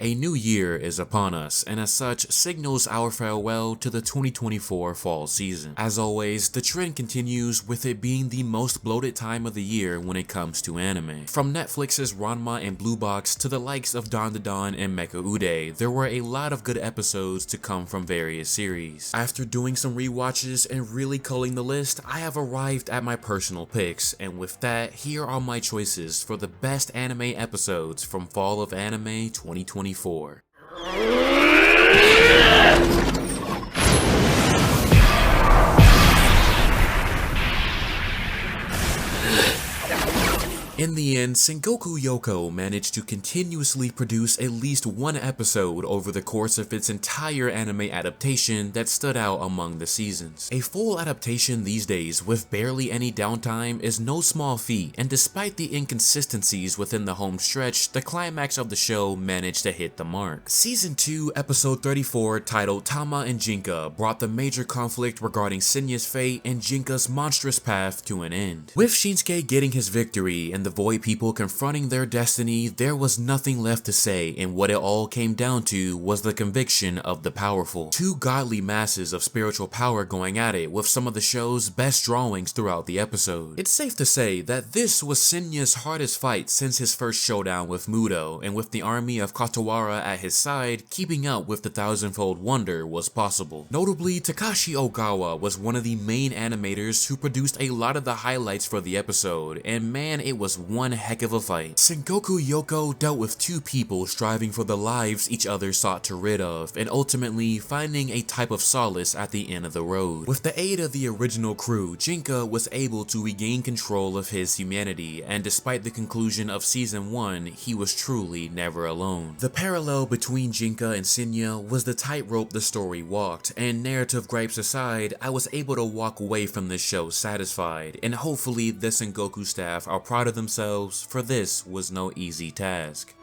A new year is upon us, and as such, signals our farewell to the 2024 fall season. As always, the trend continues with it being the most bloated time of the year when it comes to anime. From Netflix's Ranma and Blue Box to the likes of Dandadan and Mecha Ude, there were a lot of good episodes to come from various series. After doing some rewatches and really culling the list, I have arrived at my personal picks, and with that, here are my choices for the best anime episodes from Fall of Anime 2024. In the end, Sengoku Youko managed to continuously produce at least one episode over the course of its entire anime adaptation that stood out among the seasons. A full adaptation these days with barely any downtime is no small feat, and despite the inconsistencies within the home stretch, the climax of the show managed to hit the mark. Season 2, episode 34, titled Tama and Jinka, brought the major conflict regarding Senya's fate and Jinka's monstrous path to an end. With Shinsuke getting his victory and the Void people confronting their destiny, there was nothing left to say, and what it all came down to was the conviction of the powerful. Two godly masses of spiritual power going at it, with some of the show's best drawings throughout the episode. It's safe to say that this was Senya's hardest fight since his first showdown with Muto, and with the army of Katawara at his side, keeping up with the thousandfold wonder was possible. Notably, Takashi Ogawa was one of the main animators who produced a lot of the highlights for the episode, and man, it was one heck of a fight. Sengoku Youko dealt with two people striving for the lives each other sought to rid of, and ultimately finding a type of solace at the end of the road. With the aid of the original crew, Jinka was able to regain control of his humanity, and despite the conclusion of season 1, he was truly never alone. The parallel between Jinka and Senya was the tightrope the story walked, and narrative gripes aside, I was able to walk away from this show satisfied, and hopefully the Sengoku staff are proud of themselves, for this was no easy task.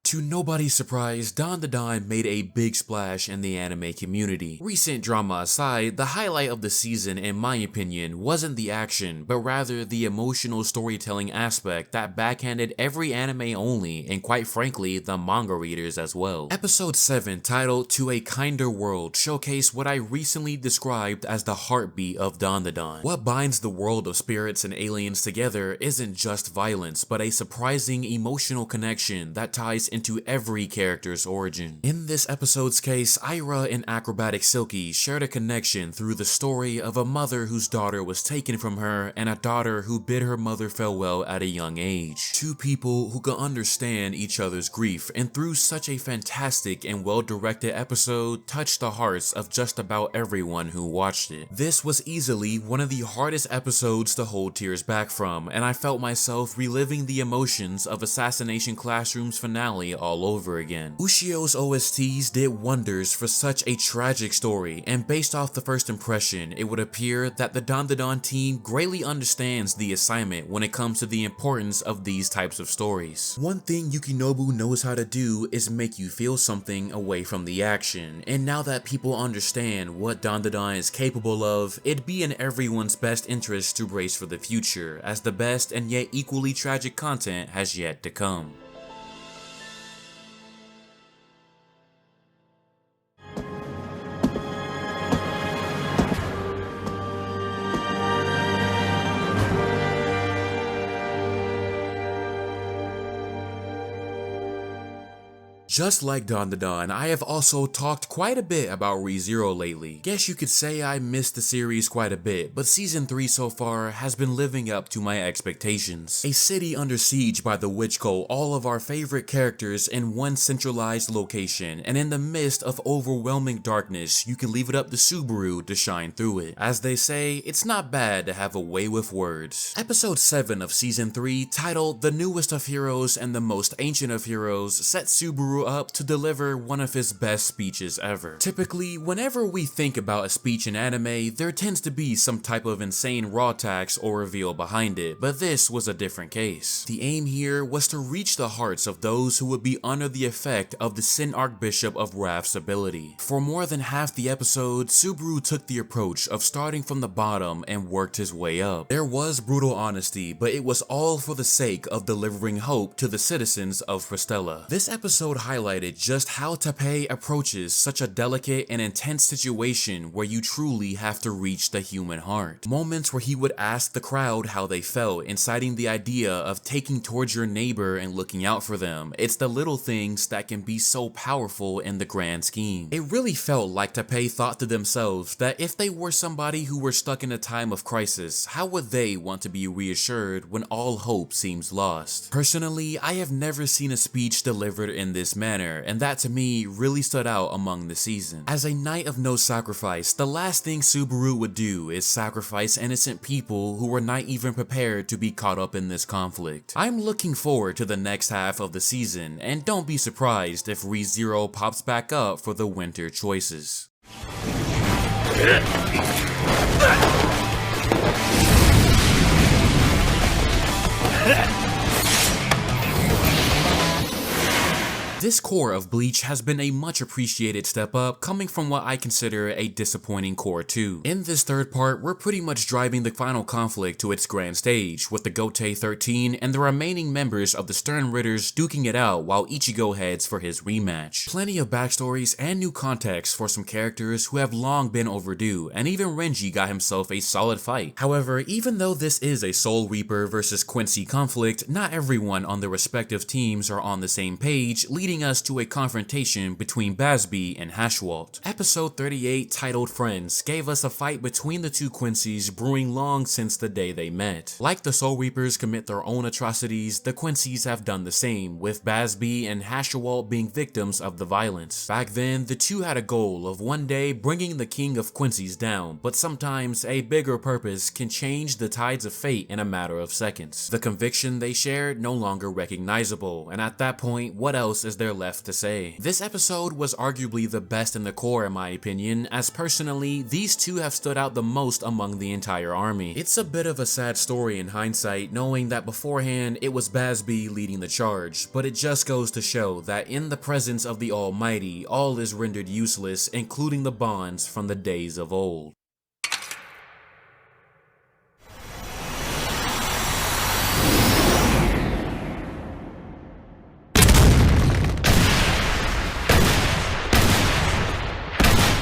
To nobody's surprise, Dandadan made a big splash in the anime community. Recent drama aside, the highlight of the season, in my opinion, wasn't the action, but rather the emotional storytelling aspect that backhanded every anime only, and quite frankly, the manga readers as well. Episode 7, titled To a Kinder World, showcased what I recently described as the heartbeat of Dandadan. What binds the world of spirits and aliens together isn't just violence, but a surprising emotional connection that ties into every character's origin. In this episode's case, Ira and acrobatic Silky shared a connection through the story of a mother whose daughter was taken from her and a daughter who bid her mother farewell at a young age. Two people who could understand each other's grief, and through such a fantastic and well-directed episode, touched the hearts of just about everyone who watched it. This was easily one of the hardest episodes to hold tears back from, and I felt myself reliving the emotions of Assassination Classroom's finale all over again. Ushio's OSTs did wonders for such a tragic story, and based off the first impression, it would appear that the Dandadan team greatly understands the assignment when it comes to the importance of these types of stories. One thing Yukinobu knows how to do is make you feel something away from the action, and now that people understand what Dandadan is capable of, it'd be in everyone's best interest to brace for the future, as the best and yet equally tragic content has yet to come. Just like Dandadan, I have also talked quite a bit about ReZero lately. Guess you could say I missed the series quite a bit, but season 3 so far has been living up to my expectations. A city under siege by the witch cult, all of our favorite characters in one centralized location, and in the midst of overwhelming darkness, you can leave it up to Subaru to shine through it. As they say, it's not bad to have a way with words. Episode 7 of season 3, titled The Newest of Heroes and the Most Ancient of Heroes, set Subaru Subaru up to deliver one of his best speeches ever. Typically, whenever we think about a speech in anime, there tends to be some type of insane raw tax or reveal behind it, but this was a different case. The aim here was to reach the hearts of those who would be under the effect of the Sin Archbishop of Wrath's ability. For more than half the episode, Subaru took the approach of starting from the bottom and worked his way up. There was brutal honesty, but it was all for the sake of delivering hope to the citizens of Fristella. This episode highlighted just how Teppei approaches such a delicate and intense situation where you truly have to reach the human heart. Moments where he would ask the crowd how they felt, inciting the idea of taking towards your neighbor and looking out for them. It's the little things that can be so powerful in the grand scheme. It really felt like Teppei thought to themselves that if they were somebody who were stuck in a time of crisis, how would they want to be reassured when all hope seems lost? Personally, I have never seen a speech delivered in this manner, and that to me really stood out among the season. As a knight of no sacrifice, the last thing Subaru would do is sacrifice innocent people who were not even prepared to be caught up in this conflict. I'm looking forward to the next half of the season, and don't be surprised if ReZero pops back up for the winter choices. This core of Bleach has been a much appreciated step up, coming from what I consider a disappointing core 2. In this third part, we're pretty much driving the final conflict to its grand stage, with the Gotei 13 and the remaining members of the Stern Ritters duking it out while Ichigo heads for his rematch. Plenty of backstories and new context for some characters who have long been overdue, and even Renji got himself a solid fight. However, even though this is a Soul Reaper versus Quincy conflict, not everyone on the respective teams are on the same page, leading us to a confrontation between Basby and Hashwalt. Episode 38, titled Friends, gave us a fight between the two Quincy's brewing long since the day they met. Like the Soul Reapers commit their own atrocities, the Quincy's have done the same, with Basby and Hashwalt being victims of the violence. Back then, the two had a goal of one day bringing the king of Quincy's down, but sometimes a bigger purpose can change the tides of fate in a matter of seconds. The conviction they shared no longer recognizable, and at that point, what else is there left to say? This episode was arguably the best in the core in my opinion, as personally, these two have stood out the most among the entire army. It's a bit of a sad story in hindsight, knowing that beforehand it was Basby leading the charge, but it just goes to show that in the presence of the Almighty, all is rendered useless, including the bonds from the days of old.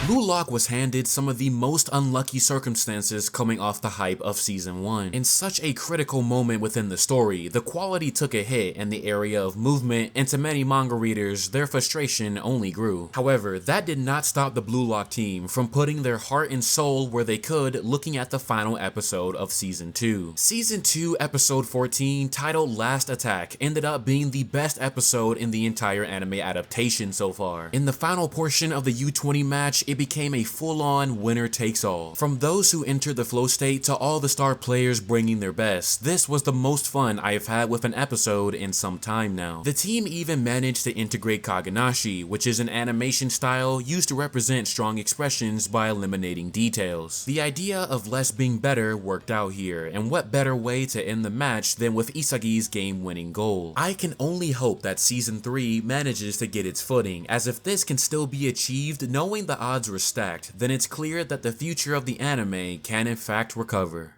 Blue Lock was handed some of the most unlucky circumstances coming off the hype of Season 1. In such a critical moment within the story, the quality took a hit in the area of movement, and to many manga readers, their frustration only grew. However, that did not stop the Blue Lock team from putting their heart and soul where they could, looking at the final episode of Season 2. Season 2, Episode 14, titled Last Attack, ended up being the best episode in the entire anime adaptation so far. In the final portion of the U20 match, it became a full-on winner-takes-all. From those who entered the flow state to all the star players bringing their best, this was the most fun I have had with an episode in some time now. The team even managed to integrate Kaganashi, which is an animation style used to represent strong expressions by eliminating details. The idea of less being better worked out here, and what better way to end the match than with Isagi's game-winning goal. I can only hope that Season 3 manages to get its footing, as if this can still be achieved knowing the odds were stacked, then it's clear that the future of the anime can in fact recover.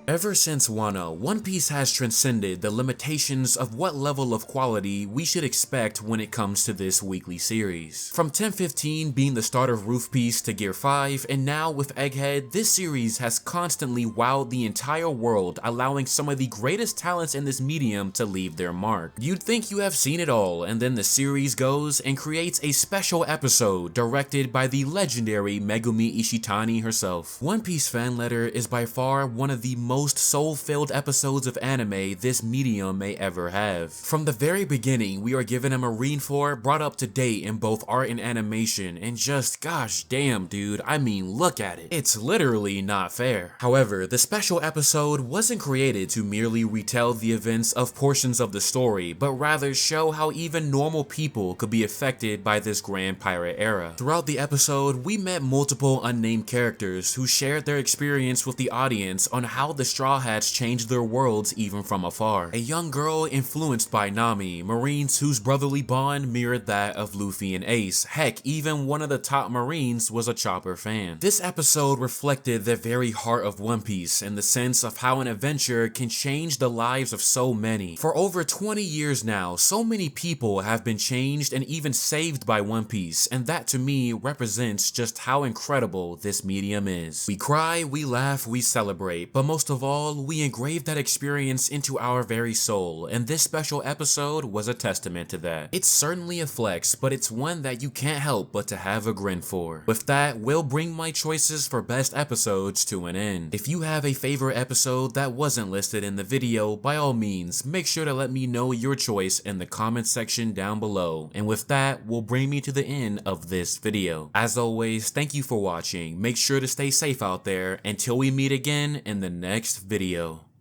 Ever since Wano, One Piece has transcended the limitations of what level of quality we should expect when it comes to this weekly series. From 1015 being the start of Roof Piece to Gear 5, and now with Egghead, this series has constantly wowed the entire world, allowing some of the greatest talents in this medium to leave their mark. You'd think you have seen it all, and then the series goes and creates a special episode directed by the legendary Megumi Ishitani herself. One Piece fan letter is by far one of the most most soul-filled episodes of anime this medium may ever have. From the very beginning, we are given a Marineford brought up to date in both art and animation, and just gosh damn dude, I mean look at it. It's literally not fair. However, the special episode wasn't created to merely retell the events of portions of the story, but rather show how even normal people could be affected by this grand pirate era. Throughout the episode, we met multiple unnamed characters who shared their experience with the audience on how the Straw Hats changed their worlds even from afar. A young girl influenced by Nami, Marines whose brotherly bond mirrored that of Luffy and Ace. Heck, even one of the top Marines was a Chopper fan. This episode reflected the very heart of One Piece in the sense of how an adventure can change the lives of so many. For over 20 years now, so many people have been changed and even saved by One Piece, and that to me represents just how incredible this medium is. We cry, we laugh, we celebrate, but most of all, we engrave that experience into our very soul, and this special episode was a testament to that. It's certainly a flex, but it's one that you can't help but to have a grin for. With that, we'll bring my choices for best episodes to an end. If you have a favorite episode that wasn't listed in the video, by all means, make sure to let me know your choice in the comment section down below. And with that, will bring me to the end of this video. As always, thank you for watching. Make sure to stay safe out there until we meet again in the next video.